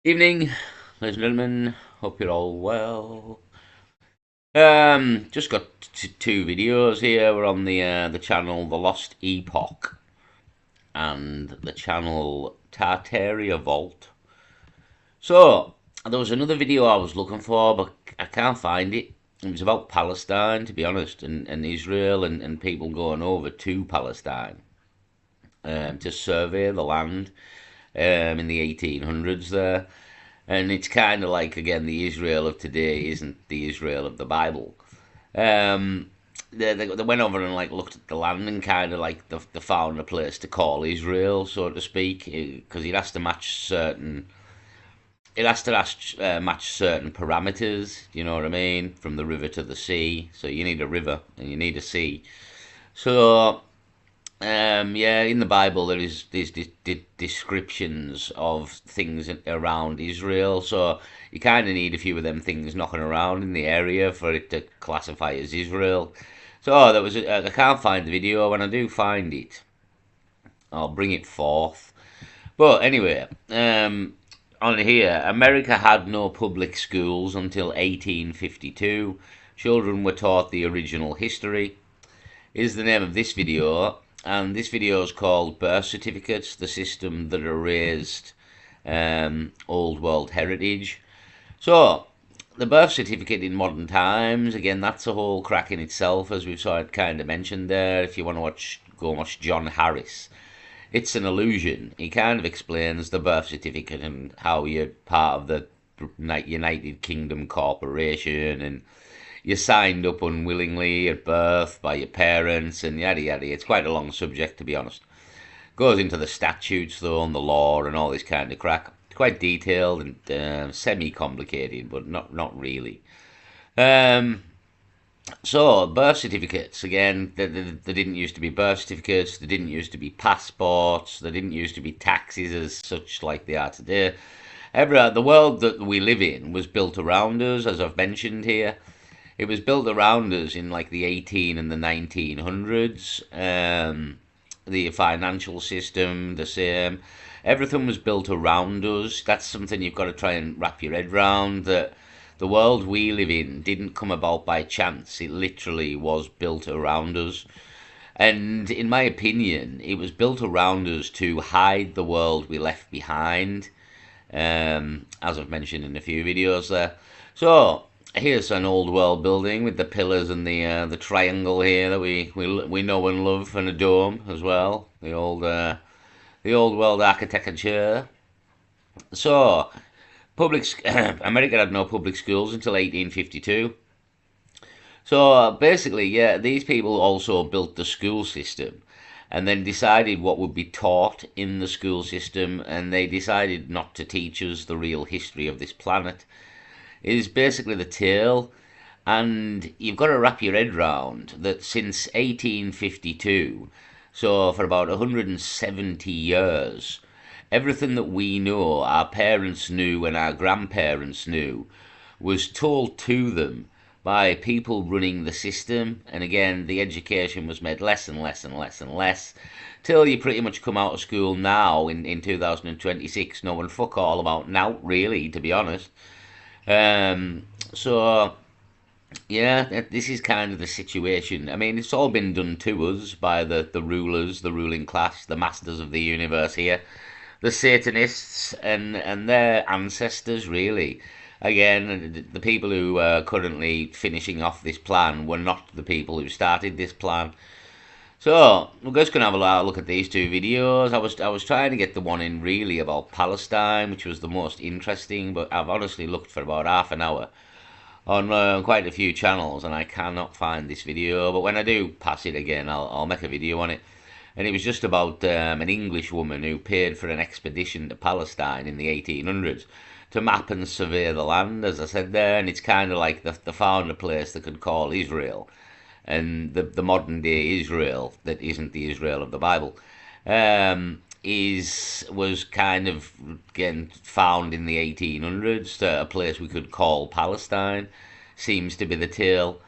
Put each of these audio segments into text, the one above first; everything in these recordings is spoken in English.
Evening, ladies and gentlemen. Hope you're all well. Just got two videos here. We're on the channel The Lost Epoch and the channel Tartaria Vault. So there was another video I was looking for, but I can't find it. It was about Palestine, to be honest, and Israel and people going over to Palestine to survey the land in the 1800s there. And it's kind of like, again, the Israel of today isn't the Israel of the Bible. Um, they went over and like looked at the land and kind of like they found a place to call Israel, so to speak, because it has to match certain parameters. You know what I mean? From the river to the sea, so you need a river and you need a sea. So yeah, in the Bible there is these descriptions of things around Israel, so you kind of need a few of them things knocking around in the area for it to classify as Israel. So I can't find the video. When I do find it, I'll bring it forth. But anyway, on here, America had no public schools until 1852. Children were taught the original history. Is the name of this video, and this video is called Birth Certificates, the System That Erased Old World Heritage. So, the birth certificate in modern times, again, that's a whole crack in itself, as we've sort of kind of mentioned there. If you want to go and watch John Harris, it's an illusion. He kind of explains the birth certificate and how you're part of the United Kingdom Corporation and you signed up unwillingly at birth by your parents and yada yada. It's quite a long subject, to be honest. Goes into the statutes though and the law and all this kind of crack. It's quite detailed and semi-complicated, but not really. Um, so birth certificates again. There didn't used to be birth certificates. There didn't used to be passports. There didn't used to be taxes as such like they are today. The world that we live in was built around us, as I've mentioned here. It was built around us in like the 18 and the 1900s. The financial system, the same. Everything was built around us. That's something you've got to try and wrap your head around. That the world we live in didn't come about by chance. It literally was built around us. And in my opinion, it was built around us to hide the world we left behind, as I've mentioned in a few videos there. So here's an old world building with the pillars and the triangle here that we know and love, and a dome as well. The old world architecture. So public America had no public schools until 1852. So basically, yeah, these people also built the school system and then decided what would be taught in the school system, and they decided not to teach us the real history of this planet. It is basically the tale, and you've got to wrap your head round that since 1852, so for about 170 years, everything that we know, our parents knew and our grandparents knew, was told to them by people running the system. And again, the education was made less and less and less and less till you pretty much come out of school now in 2026 knowing fuck all about now, really, to be honest. So yeah, this is kind of the situation. I mean, it's all been done to us by the rulers, the ruling class, the masters of the universe here, the Satanists and their ancestors, really. Again, the people who are currently finishing off this plan were not the people who started this plan. So we're just gonna have a look at these two videos. I was trying to get the one in really about Palestine, which was the most interesting, but I've honestly looked for about half an hour on quite a few channels, and I cannot find this video. But when I do pass it again, I'll make a video on it. And it was just about an English woman who paid for an expedition to Palestine in the 1800s to map and survey the land, as I said there. And it's kind of like they found a place they could call Israel, and the modern day Israel that isn't the Israel of the Bible. Is was kind of again found in the 1800s, a place we could call Palestine. Seems to be the tale.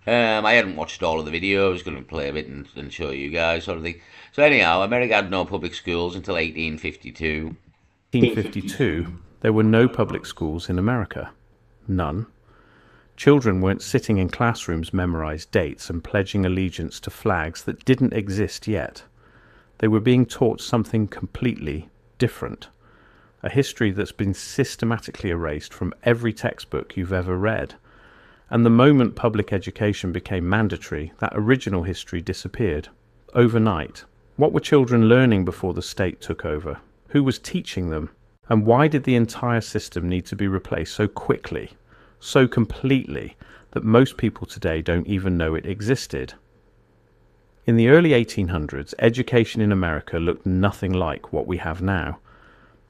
I hadn't watched all of the video. I was going to play a bit and show you guys sort of thing. So anyhow, America had no public schools until 1852. 1852. There were no public schools in America. None. Children weren't sitting in classrooms memorized dates and pledging allegiance to flags that didn't exist yet. They were being taught something completely different. A history that's been systematically erased from every textbook you've ever read. And the moment public education became mandatory, that original history disappeared. Overnight. What were children learning before the state took over? Who was teaching them? And why did the entire system need to be replaced so quickly, so completely, that most people today don't even know it existed? In the early 1800s, education in America looked nothing like what we have now.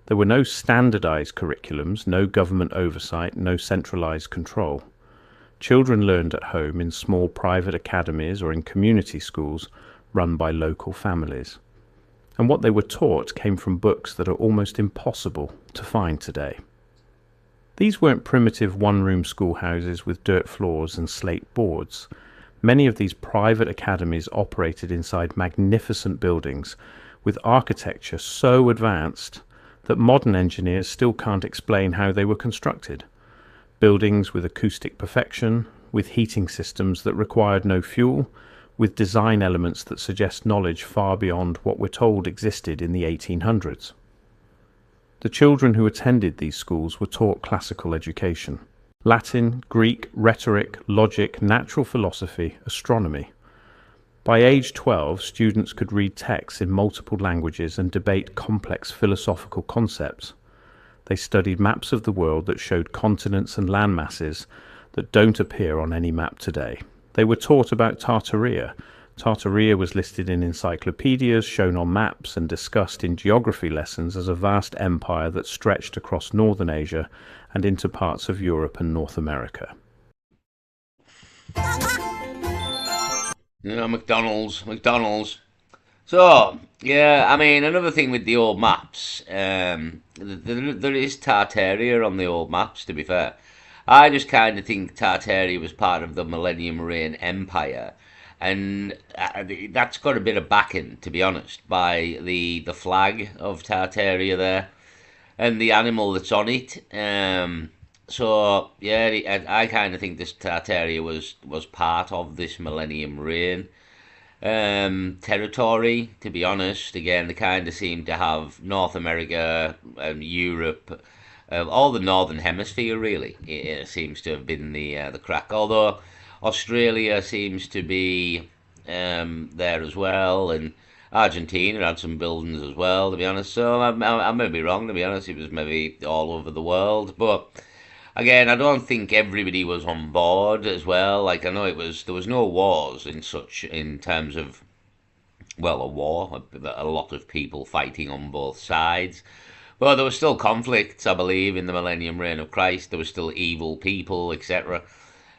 There were no standardized curriculums, no government oversight, no centralized control. Children learned at home in small private academies or in community schools run by local families. And what they were taught came from books that are almost impossible to find today. These weren't primitive one-room schoolhouses with dirt floors and slate boards. Many of these private academies operated inside magnificent buildings with architecture so advanced that modern engineers still can't explain how they were constructed. Buildings with acoustic perfection, with heating systems that required no fuel, with design elements that suggest knowledge far beyond what we're told existed in the 1800s. The children who attended these schools were taught classical education. Latin, Greek, rhetoric, logic, natural philosophy, astronomy. By age 12, students could read texts in multiple languages and debate complex philosophical concepts. They studied maps of the world that showed continents and land masses that don't appear on any map today. They were taught about Tartaria. Tartaria was listed in encyclopedias, shown on maps, and discussed in geography lessons as a vast empire that stretched across northern Asia and into parts of Europe and North America. McDonald's. So, yeah, I mean, another thing with the old maps, there is Tartaria on the old maps, to be fair. I just kind of think Tartaria was part of the Millennium Reign Empire, and that's got a bit of backing, to be honest, by the flag of Tartaria there, and the animal that's on it. So, yeah, I kind of think this Tartaria was part of this Millennium Reign territory, to be honest. Again, they kind of seem to have North America and Europe, all the northern hemisphere really. It seems to have been the crack. Although Australia seems to be there as well, and Argentina had some buildings as well. To be honest, so I may be wrong. To be honest, it was maybe all over the world, but. Again, I don't think everybody was on board as well. Like I know there was no wars in such in terms of well a war, a lot of people fighting on both sides. But there was still conflicts, I believe, in the Millennium Reign of Christ. There was still evil people, etc.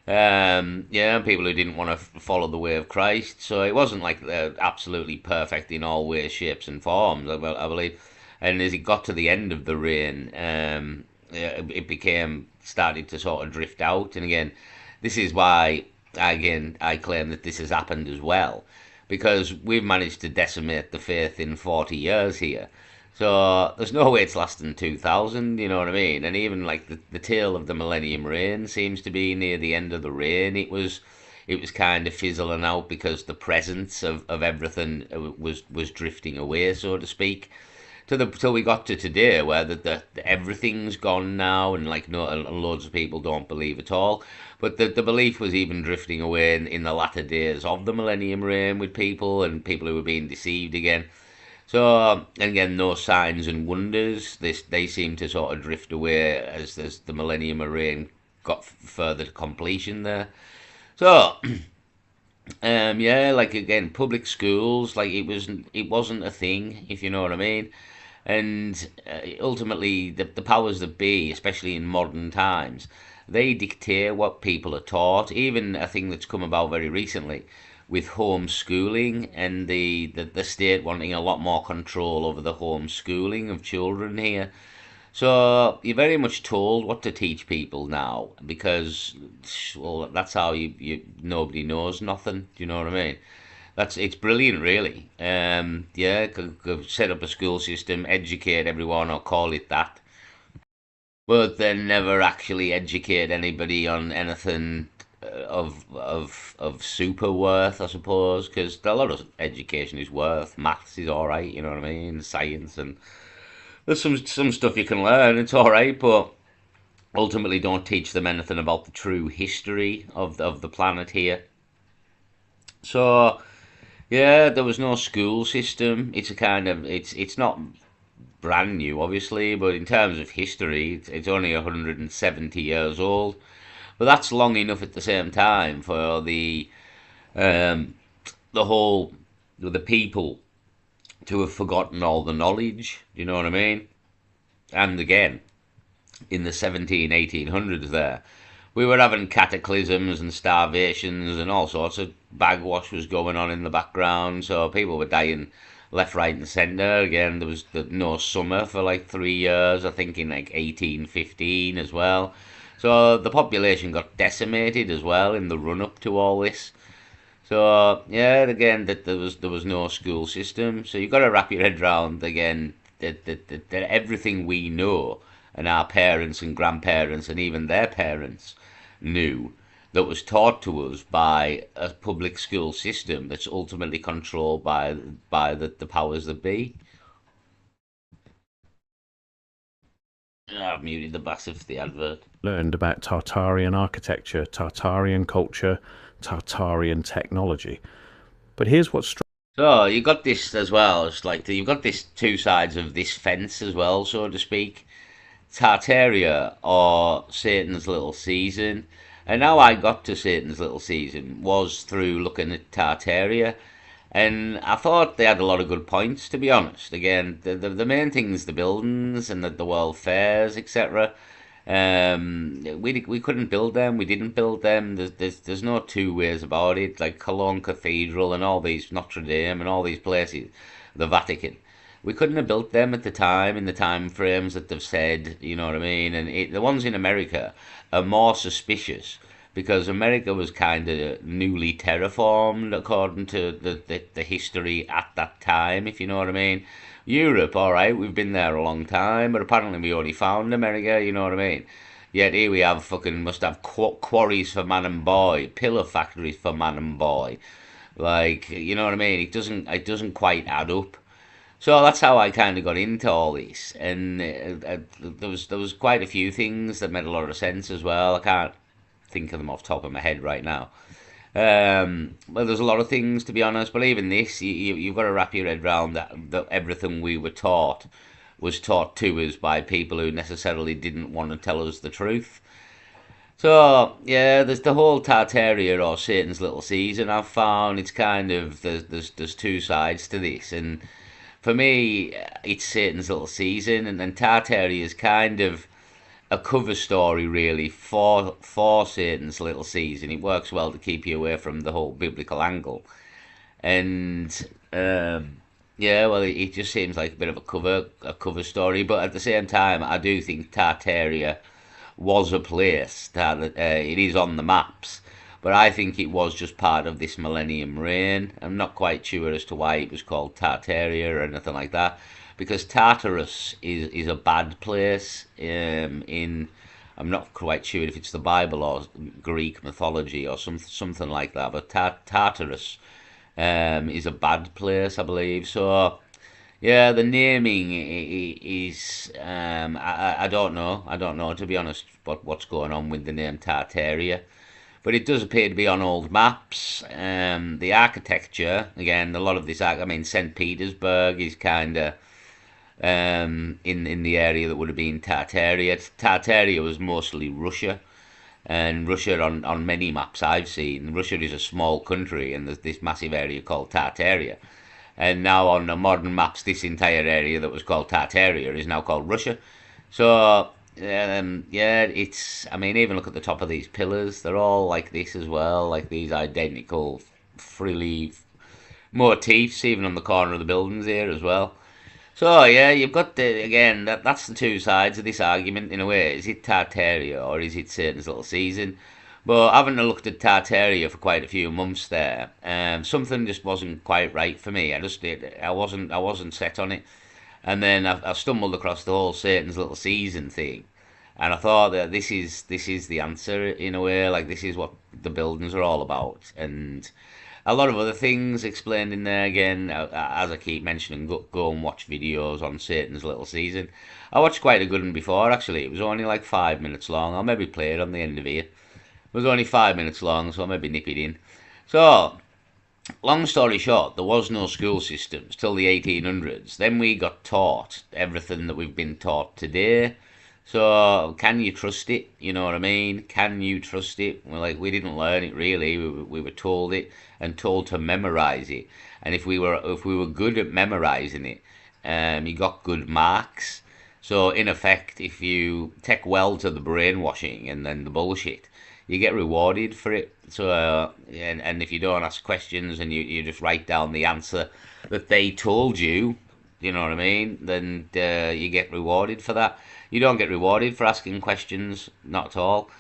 Yeah, people who didn't want to follow the way of Christ. So it wasn't like they're absolutely perfect in all ways, shapes, and forms. I believe. And as it got to the end of the reign, yeah, it became started to sort of drift out. And again, this is why again I claim that this has happened as well, because we've managed to decimate the faith in 40 years here. So there's no way it's lasting 2000, you know what I mean? And even like the tail of the Millennium Reign seems to be near the end of the reign. It was kind of fizzling out because the presence of everything was drifting away, so to speak. Till we got to today, where the everything's gone now, and like no, loads of people don't believe at all. But the belief was even drifting away in the latter days of the Millennium Reign with people and people who were being deceived again. So, and again, no signs and wonders. They seem to sort of drift away as the Millennium Reign got further to completion there. So, yeah, like again, public schools, like it wasn't a thing, if you know what I mean. And ultimately, the powers that be, especially in modern times, they dictate what people are taught. Even a thing that's come about very recently with homeschooling and the state wanting a lot more control over the homeschooling of children here. So you're very much told what to teach people now because, well, that's how you nobody knows nothing. Do you know what I mean? It's brilliant, really. Yeah, could set up a school system, educate everyone, or call it that, but they never actually educate anybody on anything of super worth, I suppose, because a lot of education is worth. Maths is all right, you know what I mean, science, and there's some stuff you can learn. It's all right, but ultimately don't teach them anything about the true history of the planet here. So yeah, there was no school system. It's a kind of it's not brand new, obviously, but in terms of history, it's only 170 years old. But that's long enough at the same time for um, the whole the people to have forgotten all the knowledge. Do you know what I mean? And again, in the 1800s, there we were having cataclysms and starvations and all sorts of bagwash was going on in the background. So people were dying left, right, and centre. Again, there was no summer for like 3 years. I think in like 1815 as well. So the population got decimated as well in the run up to all this. So yeah, again, that there was no school system. So you've got to wrap your head around again that everything we know and our parents and grandparents and even their parents knew that was taught to us by a public school system that's ultimately controlled by the powers that be. I've muted the bass of the advert. Learned about Tartarian architecture, Tartarian culture, Tartarian technology. But here's what's So you got this as well. It's like you've got this two sides of this fence as well, so to speak. Tartaria or Satan's Little Season. And how I got to Satan's Little Season was through looking at Tartaria. And I thought they had a lot of good points, to be honest. Again, the main things, the buildings and the world fairs, etc. We couldn't build them. We didn't build them. There's no two ways about it. Like Cologne Cathedral and all these Notre Dame and all these places, the Vatican. We couldn't have built them at the time in the time frames that they've said. You know what I mean? And the ones in America are more suspicious because America was kind of newly terraformed according to the history at that time, if you know what I mean. Europe, all right, we've been there a long time, but apparently we only found America, you know what I mean? Yet here we have fucking must have quarries for man and boy, pillar factories for man and boy. Like, you know what I mean? It doesn't quite add up. So that's how I kind of got into all this, and there was quite a few things that made a lot of sense as well. I can't think of them off the top of my head right now. Well, there's a lot of things to be honest, but even this, you've got to wrap your head around that everything we were taught was taught to us by people who necessarily didn't want to tell us the truth. So yeah, there's the whole Tartaria or Satan's Little Season. I've found it's kind of there's two sides to this, and for me, it's Satan's Little Season, and then Tartaria is kind of a cover story really for Satan's Little Season. It works well to keep you away from the whole biblical angle, and yeah, well, it just seems like a bit of a cover story. But at the same time, I do think Tartaria was a place that it is on the maps. But I think it was just part of this Millennium Reign. I'm not quite sure as to why it was called Tartaria or anything like that, because Tartarus is a bad place in. I'm not quite sure if it's the Bible or Greek mythology or something like that, but Tartarus is a bad place, I believe. So yeah, the naming is I don't know. I don't know to be honest what's going on with the name Tartaria. But it does appear to be on old maps. The architecture, again, a lot of this, I mean, St. Petersburg is kind of in the area that would have been Tartaria. Tartaria was mostly Russia, and Russia on many maps I've seen, Russia is a small country, and there's this massive area called Tartaria. And now on the modern maps, this entire area that was called Tartaria is now called Russia. So yeah, it's. I mean, even look at the top of these pillars; they're all like this as well, like these identical frilly motifs, even on the corner of the buildings here as well. So yeah, you've got the again that's the two sides of this argument in a way. Is it Tartaria or is it Satan's Little Season? But I haven't looked at Tartaria for quite a few months there. Something just wasn't quite right for me. I wasn't set on it. And then I stumbled across the whole Satan's Little Season thing, And I thought that this is the answer in a way. Like, this is what the buildings are all about, and a lot of other things explained in there again. As I keep mentioning, go and watch videos on Satan's Little Season. I watched quite a good one before, actually. It was only like 5 minutes long. I'll maybe play it on the end of here. It was only 5 minutes long, so I'll maybe nip it in. So, long story short, there was no school systems till the 1800s. Then we got taught everything that we've been taught today. So, can you trust it? You know what I mean? Can you trust it? Well, like, we didn't learn it really. We were told it and told to memorize it. And if we were good at memorizing it, you got good marks. So in effect, if you take well to the brainwashing and then the bullshit, you get rewarded for it. So and if you don't ask questions and you just write down the answer that they told you, you know what I mean, then you get rewarded for that. You don't get rewarded for asking questions, not at all.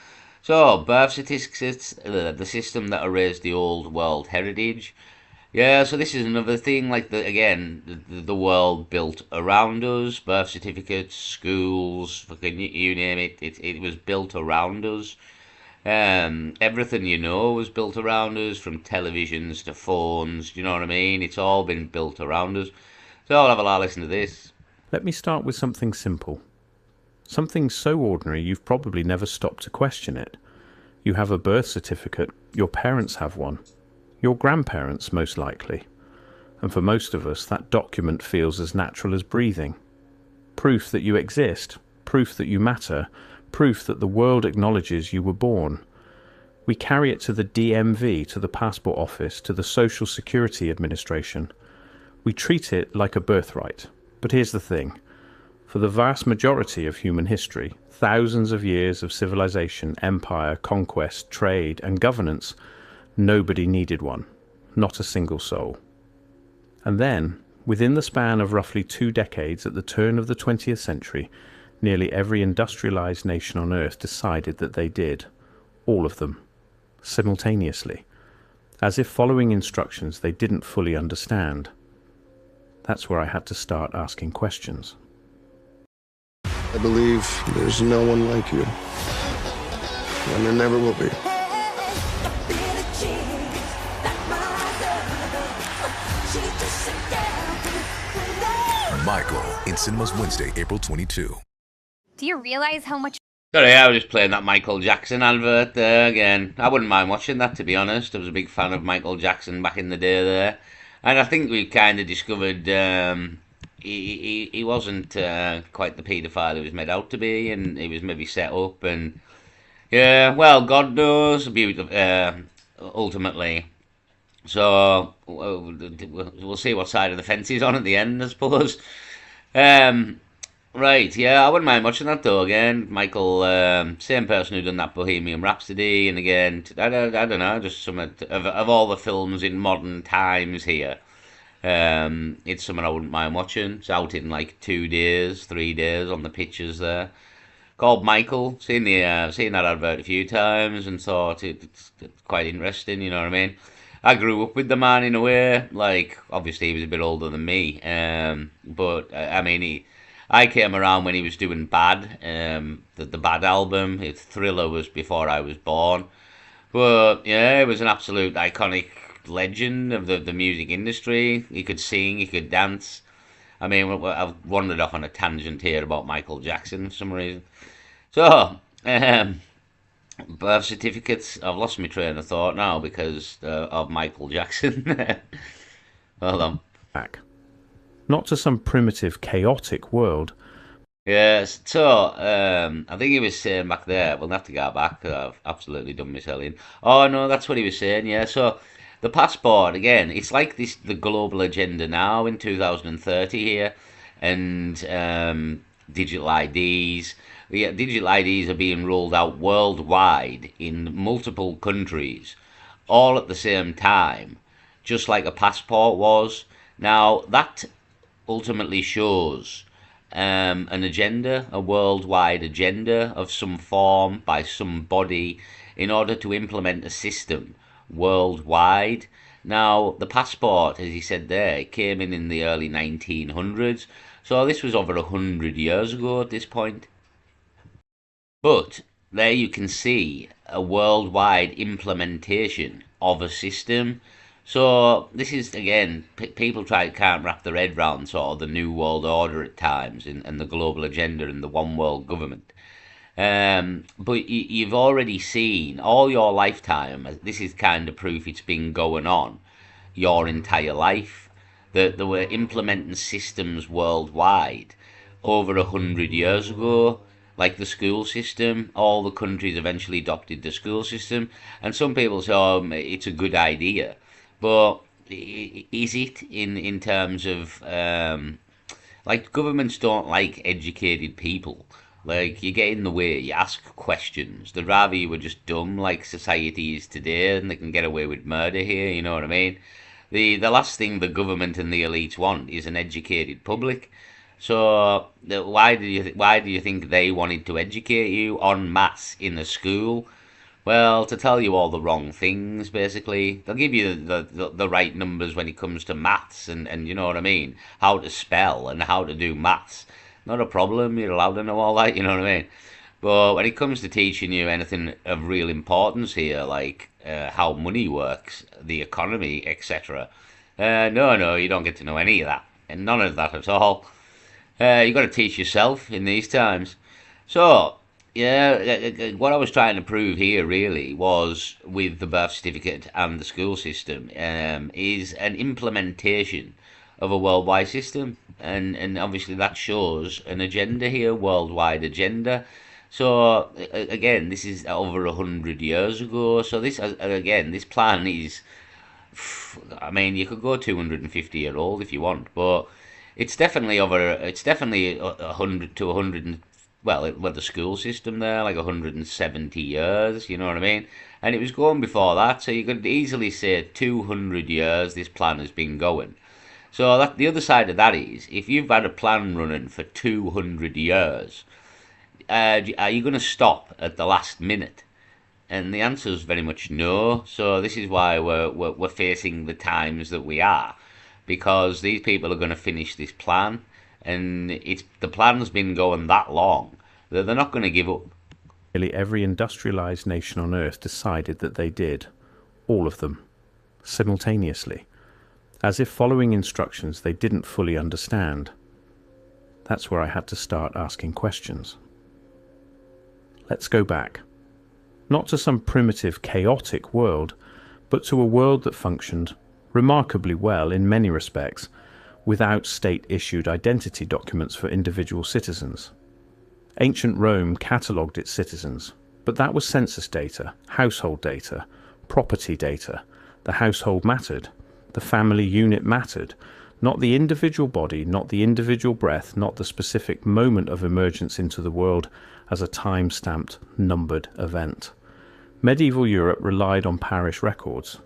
So, birth certificates, the system that erased the old world heritage. Yeah, so this is another thing, like, the world built around us, birth certificates, schools, fucking you name it, it was built around us. Everything you know was built around us, from televisions to phones, do you know what I mean? It's all been built around us. So I'll have a listen to this. Let me start with something simple. Something so ordinary you've probably never stopped to question it. You have a birth certificate, your parents have one, your grandparents most likely. And for most of us, that document feels as natural as breathing. Proof that you exist, proof that you matter, proof that the world acknowledges you were born. We carry it to the DMV, to the Passport Office, to the Social Security Administration. We treat it like a birthright. But here's the thing. For the vast majority of human history, thousands of years of civilization, empire, conquest, trade, and governance, nobody needed one. Not a single soul. And then, within the span of roughly 2 decades at the turn of the 20th century, nearly every industrialized nation on Earth decided that they did. All of them. Simultaneously. As if following instructions they didn't fully understand. That's where I had to start asking questions. I believe there's no one like you. And there never will be. Michael in cinemas Wednesday, April 22. Do you realize how much Sorry, I was just playing that Michael Jackson advert there again. I wouldn't mind watching that, to be honest. I was a big fan of Michael Jackson back in the day there. And I think we kind of discovered he wasn't quite the paedophile he was made out to be, and he was maybe set up. And yeah, well, God knows, ultimately. So we'll see what side of the fence he's on at the end, I suppose. Right, yeah, I wouldn't mind watching that though. Again, Michael, same person who done that Bohemian Rhapsody, and again, I don't know, just some of all the films in modern times here. It's something I wouldn't mind watching. It's out in like 2 days, 3 days on the pictures there. Called Michael. Seen that advert a few times and thought it's quite interesting. You know what I mean? I grew up with the man in a way. Like, obviously he was a bit older than me. But I mean I came around when he was doing Bad, the Bad album. Thriller was before I was born. But yeah, it was an absolute iconic legend of the music industry. He could sing, he could dance. I mean, I've wandered off on a tangent here about Michael Jackson for some reason. So, birth certificates. I've lost my train of thought now because of Michael Jackson. Hold on. Back. Not to some primitive, chaotic world. Yes, so I think he was saying back there, we'll have to go back 'cause I've absolutely done myself in. Oh no, that's what he was saying, yeah. So the passport, again, it's like the global agenda now in 2030 here, and digital IDs. Yeah, digital IDs are being rolled out worldwide in multiple countries, all at the same time, just like a passport was. Now, that ultimately shows an agenda, a worldwide agenda of some form by some body in order to implement a system worldwide. Now, the passport, as he said there, it came in the early 1900s, so this was over 100 years ago at this point. But there you can see a worldwide implementation of a system. So this is again, people can't wrap their head around sort of the new world order at times, and the global agenda and the one world government. But you've already seen all your lifetime. This is kind of proof it's been going on your entire life. That they were implementing systems worldwide over 100 years ago, like the school system. All the countries eventually adopted the school system, and some people say, "Oh, it's a good idea," but is it in terms of like governments don't like educated people. Like, you get in the way, you ask questions. They'd rather you were just dumb like society is today, and they can get away with murder here, you know what I mean? The last thing the government and the elites want is an educated public. So why do you think they wanted to educate you en masse in a school? Well, to tell you all the wrong things, basically. They'll give you the right numbers when it comes to maths, and you know what I mean? How to spell and how to do maths. Not a problem, you're allowed to know all that, you know what I mean? But when it comes to teaching you anything of real importance here, like how money works, the economy, etc., no, you don't get to know any of that. And none of that at all. You got to teach yourself in these times. So, yeah, what I was trying to prove here really was with the birth certificate and the school system is an implementation of a worldwide system, and obviously that shows an agenda here, worldwide agenda. So again, this is over 100 years ago. So this again, this plan is, I mean, you could go 250 year old if you want, but it's definitely over. It's definitely 100 to 100. Well, with the school system there, like 170 years. You know what I mean? And it was going before that, so you could easily say 200 years this plan has been going. So that the other side of that is, if you've had a plan running for 200 years, are you going to stop at the last minute? And the answer is very much no. So this is why we're facing the times that we are, because these people are going to finish this plan, and the plan's been going that long that they're not going to give up. Nearly every industrialized nation on Earth decided that they did. All of them. Simultaneously. As if following instructions they didn't fully understand. That's where I had to start asking questions. Let's go back. Not to some primitive, chaotic world, but to a world that functioned remarkably well in many respects, without state-issued identity documents for individual citizens. Ancient Rome catalogued its citizens, but that was census data, household data, property data. The household mattered. The family unit mattered. Not the individual body, not the individual breath, not the specific moment of emergence into the world as a time-stamped, numbered event. Medieval Europe relied on parish records.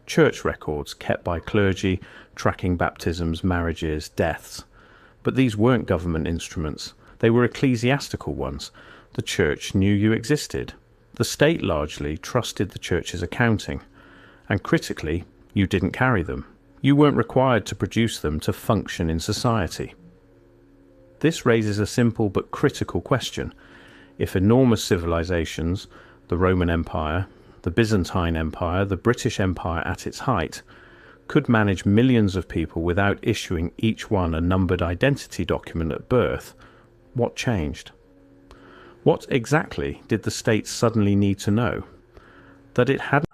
Church records kept by clergy, tracking baptisms, marriages, deaths. But these weren't government instruments. They were ecclesiastical ones. The church knew you existed. The state largely trusted the church's accounting. And critically, you didn't carry them. You weren't required to produce them to function in society. This raises a simple but critical question. If enormous civilizations, the Roman Empire, the Byzantine Empire, the British Empire at its height, could manage millions of people without issuing each one a numbered identity document at birth, what changed? What exactly did the state suddenly need to know? That it hadn't...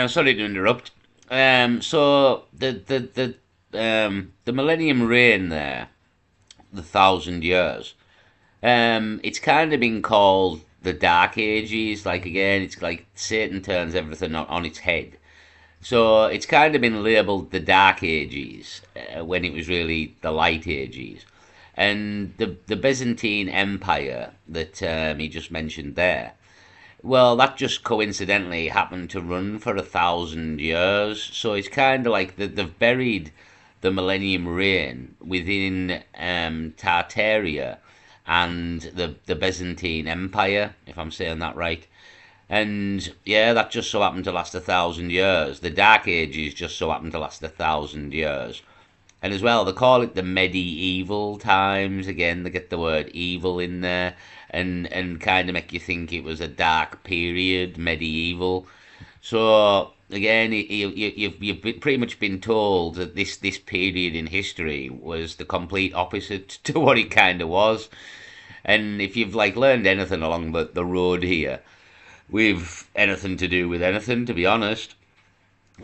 Sorry to interrupt. So the Millennium Reign there, the 1,000 years, it's kind of been called the Dark Ages. Like, again, it's like Satan turns everything on its head. So it's kind of been labelled the Dark Ages when it was really the Light Ages. And the Byzantine Empire that he just mentioned there, well, that just coincidentally happened to run for 1,000 years. So it's kind of like they've buried the Millennium Reign within Tartaria and the Byzantine Empire, if I'm saying that right. And yeah, that just so happened to last 1,000 years. The Dark Ages just so happened to last 1,000 years. And as well, they call it the medieval times. Again, they get the word evil in there, and kind of make you think it was a dark period, medieval. So again, you've pretty much been told that this period in history was the complete opposite to what it kind of was. And if you've like learned anything along the road here, with anything to do with anything, to be honest,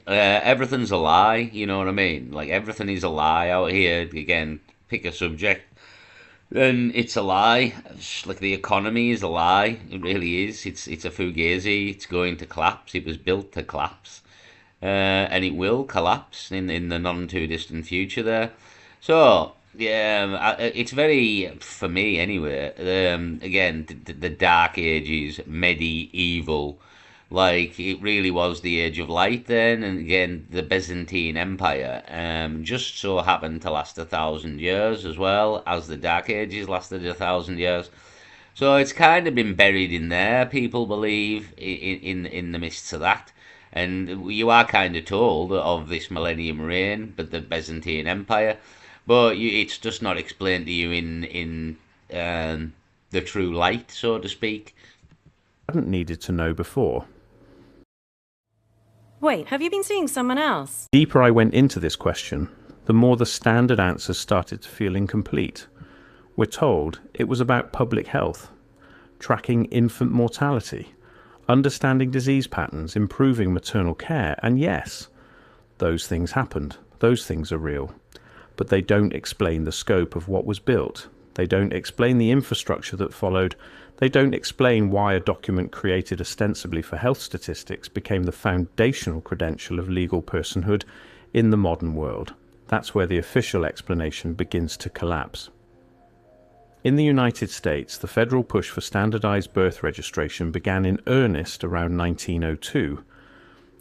everything's a lie. You know what I mean? Like everything is a lie out here. Again, pick a subject, and it's a lie. Like the economy is a lie. It really is. It's a fugazi. It's going to collapse. It was built to collapse, and it will collapse in the non too distant future. There, so yeah, it's very for me anyway. Again, the Dark Ages, medieval. Like it really was the Age of Light then, and again the Byzantine Empire just so happened to last 1,000 years as well as the Dark Ages lasted 1,000 years. So it's kind of been buried in there. People believe in the midst of that, and you are kind of told of this millennium reign, but the Byzantine Empire, but it's just not explained to you in the true light, so to speak. Hadn't needed to know before. Wait, have you been seeing someone else? The deeper I went into this question, the more the standard answers started to feel incomplete. We're told it was about public health, tracking infant mortality, understanding disease patterns, improving maternal care, and yes, those things happened. Those things are real. But they don't explain the scope of what was built. They don't explain the infrastructure that followed. They don't explain why a document created ostensibly for health statistics became the foundational credential of legal personhood in the modern world. That's where the official explanation begins to collapse. In the United States, the federal push for standardized birth registration began in earnest around 1902,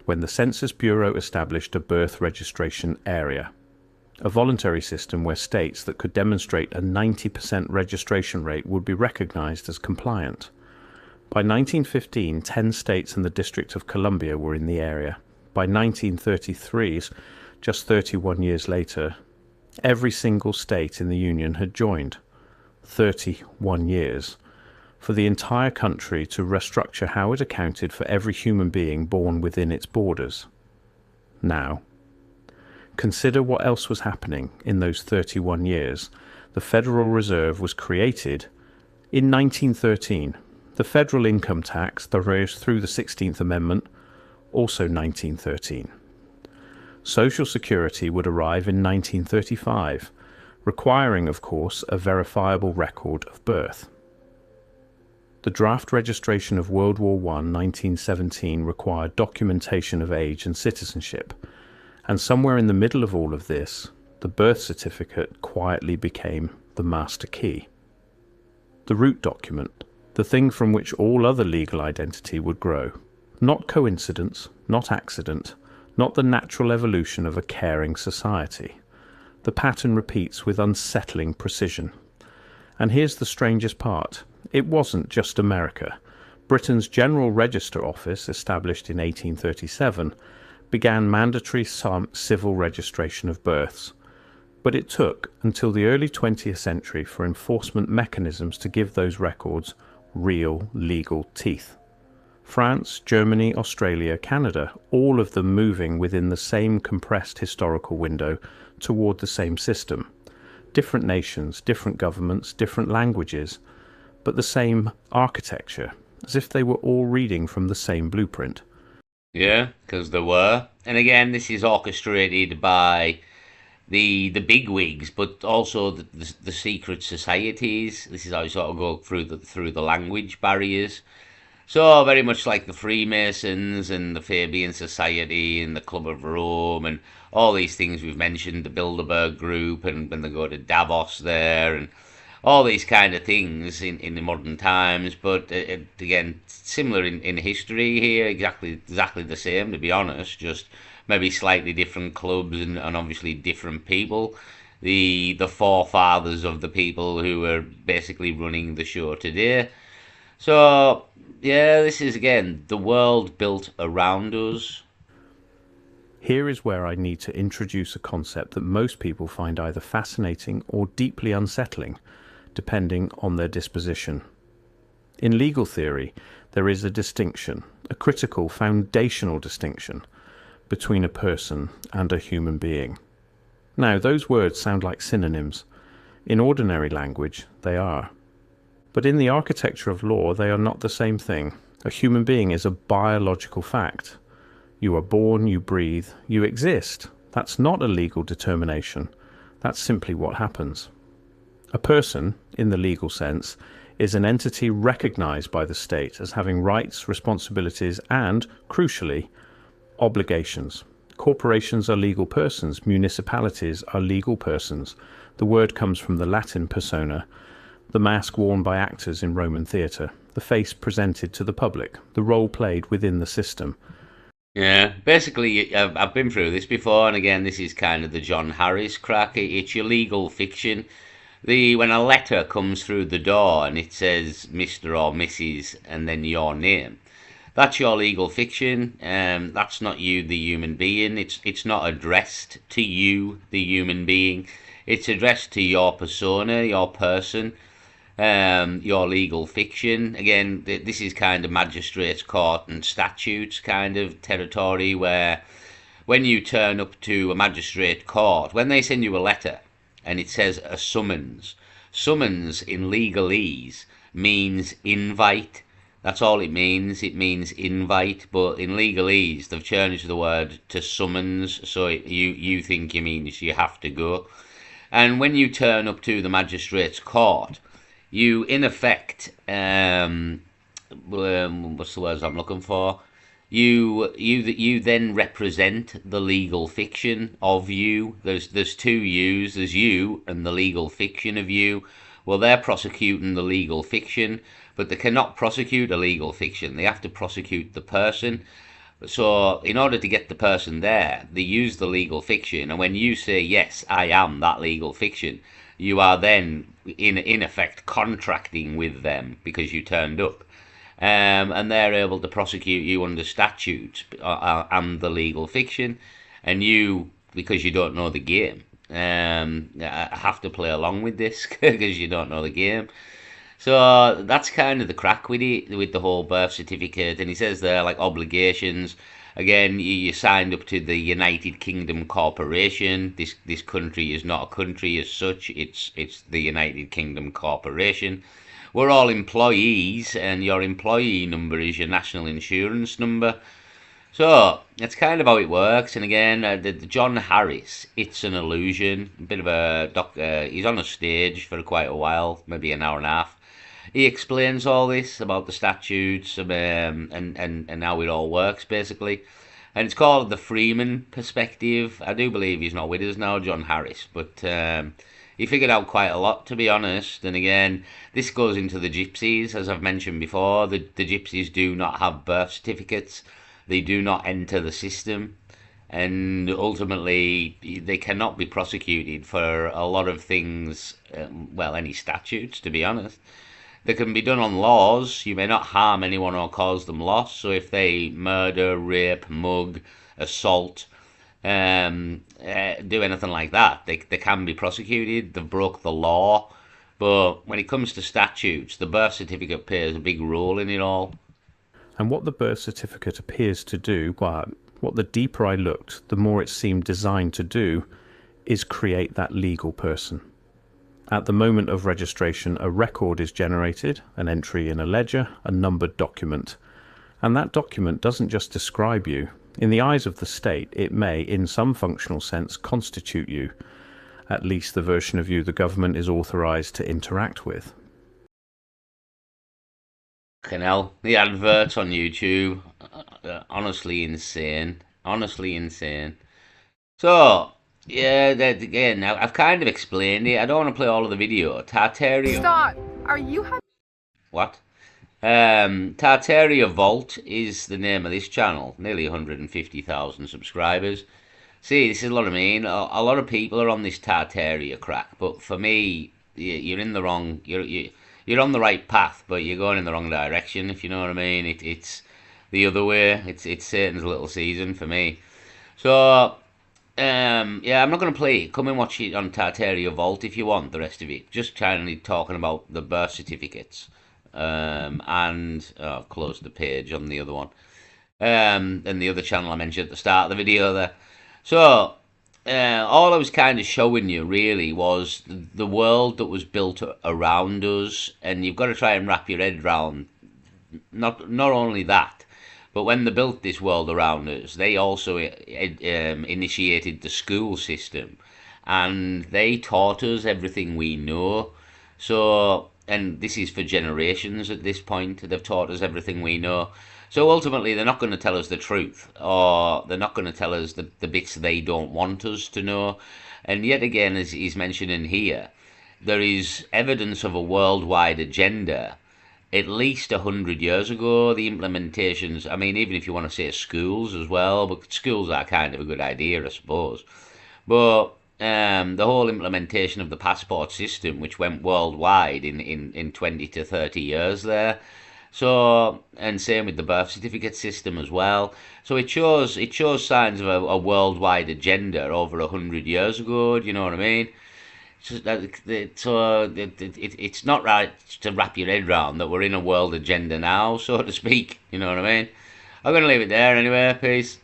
when the Census Bureau established a birth registration area, a voluntary system where states that could demonstrate a 90% registration rate would be recognized as compliant. By 1915, 10 states and the District of Columbia were in the area. By 1933, just 31 years later, every single state in the Union had joined. 31 years. For the entire country to restructure how it accounted for every human being born within its borders. Now, consider what else was happening in those 31 years. The Federal Reserve was created in 1913. The federal income tax, that rose through the 16th Amendment, also 1913. Social Security would arrive in 1935, requiring, of course, a verifiable record of birth. The draft registration of World War I, 1917, required documentation of age and citizenship. And somewhere in the middle of all of this, the birth certificate quietly became the master key. The root document, the thing from which all other legal identity would grow. Not coincidence, not accident, not the natural evolution of a caring society. The pattern repeats with unsettling precision. And here's the strangest part. It wasn't just America. Britain's General Register Office, established in 1837, began mandatory civil registration of births. But it took until the early 20th century for enforcement mechanisms to give those records real legal teeth. France, Germany, Australia, Canada, all of them moving within the same compressed historical window toward the same system. Different nations, different governments, different languages, but the same architecture, as if they were all reading from the same blueprint. Yeah, because there were. And again, this is orchestrated by the bigwigs, but also the secret societies. This is how you sort of go through the language barriers. So very much like the Freemasons and the Fabian Society and the Club of Rome and all these things we've mentioned, the Bilderberg Group, and when they go to Davos there, and all these kind of things in the modern times. But again, similar in history here, exactly the same, to be honest, just maybe slightly different clubs and obviously different people. The forefathers of the people who are basically running the show today. So, yeah, this is, again, the world built around us. Here is where I need to introduce a concept that most people find either fascinating or deeply unsettling, depending on their disposition. In legal theory, there is a distinction, a critical, foundational distinction, between a person and a human being. Now, those words sound like synonyms. In ordinary language, they are. But in the architecture of law, they are not the same thing. A human being is a biological fact. You are born, you breathe, you exist. That's not a legal determination. That's simply what happens. A person, in the legal sense, is an entity recognized by the state as having rights, responsibilities, and, crucially, obligations. Corporations are legal persons. Municipalities are legal persons. The word comes from the Latin persona, the mask worn by actors in Roman theatre, the face presented to the public, the role played within the system. Yeah, basically, I've been through this before, and again, this is kind of the John Harris crack. It's your legal fiction. When a letter comes through the door and it says Mr. or Mrs. and then your name, that's your legal fiction. That's not you, the human being. It's not addressed to you, the human being. It's addressed to your persona, your person, your legal fiction. Again, this is kind of magistrates' court and statutes kind of territory, where when you turn up to a magistrate court, when they send you a letter and it says a summons, summons in legalese means invite. That's all it means. It means invite, but in legalese they've changed the word to summons, so you think it means you have to go. And when you turn up to the magistrate's court, you in effect, what's the words I'm looking for? You then represent the legal fiction of you. There's two yous. There's you and the legal fiction of you. Well, they're prosecuting the legal fiction, but they cannot prosecute a legal fiction. They have to prosecute the person. So in order to get the person there, they use the legal fiction. And when you say, yes, I am that legal fiction, you are then, in effect, contracting with them because you turned up. And they're able to prosecute you under statute and the legal fiction. And you, because you don't know the game, have to play along with this because you don't know the game. So that's kind of the crack with it, with the whole birth certificate. And he says there, like, obligations. Again, you signed up to the United Kingdom Corporation. This country is not a country as such. It's the United Kingdom Corporation. We're all employees, and your employee number is your national insurance number. So that's kind of how it works. And again, the John Harris, it's an illusion. A bit of a he's on a stage for quite a while, maybe an hour and a half. He explains all this about the statutes and how it all works, basically. And it's called the Freeman perspective. I do believe he's not with us now, John Harris, but he figured out quite a lot, to be honest. And again, this goes into the gypsies, as I've mentioned before. The gypsies do not have birth certificates. They do not enter the system. And ultimately, they cannot be prosecuted for a lot of things, well, any statutes, to be honest. They can be done on laws. You may not harm anyone or cause them loss. So if they murder, rape, mug, assault, do anything like that, they can be prosecuted. They've broke the law. But when it comes to statutes, the birth certificate plays a big role in it all. And what the birth certificate appears to do, well, what the deeper I looked, the more it seemed designed to do, is create that legal person. At the moment of registration, a record is generated, an entry in a ledger, a numbered document. And that document doesn't just describe you. In the eyes of the state, it may, in some functional sense, constitute you, at least the version of you the government is authorized to interact with. Canal, the adverts on YouTube, honestly insane. Honestly insane. So, yeah, again, now I've kind of explained it. I don't want to play all of the video. Tartaria. Stop! Are you having... What? Tartaria Vault is the name of this channel. Nearly 150,000 subscribers. See, this is what I mean. A lot of people are on this Tartaria crack, but for me, you're in the wrong. You're on the right path, but you're going in the wrong direction. If you know what I mean. It's the other way. It's Satan's Little Season for me. So, yeah, I'm not going to play it. Come and watch it on Tartaria Vault if you want, the rest of it. Just kind of talking about the birth certificates. And I've closed the page on the other one. And the other channel I mentioned at the start of the video there. So, all I was kind of showing you really was the world that was built around us, and you've got to try and wrap your head around not only that, but when they built this world around us, they also initiated the school system, and they taught us everything we know. So, and this is for generations at this point, they've taught us everything we know. So ultimately, they're not going to tell us the truth, or they're not going to tell us the bits they don't want us to know. And yet again, as he's mentioning here, there is evidence of a worldwide agenda at least 100 years ago. The implementations, I mean, even if you want to say schools as well, but schools are kind of a good idea, I suppose. But the whole implementation of the passport system, which went worldwide in 20 to 30 years there. So, and same with the birth certificate system as well. So it shows signs of a worldwide agenda over 100 years ago. Do you know what I mean? It's not right to wrap your head around that we're in a world agenda now, so to speak. You know what I mean? I'm going to leave it there anyway. Peace.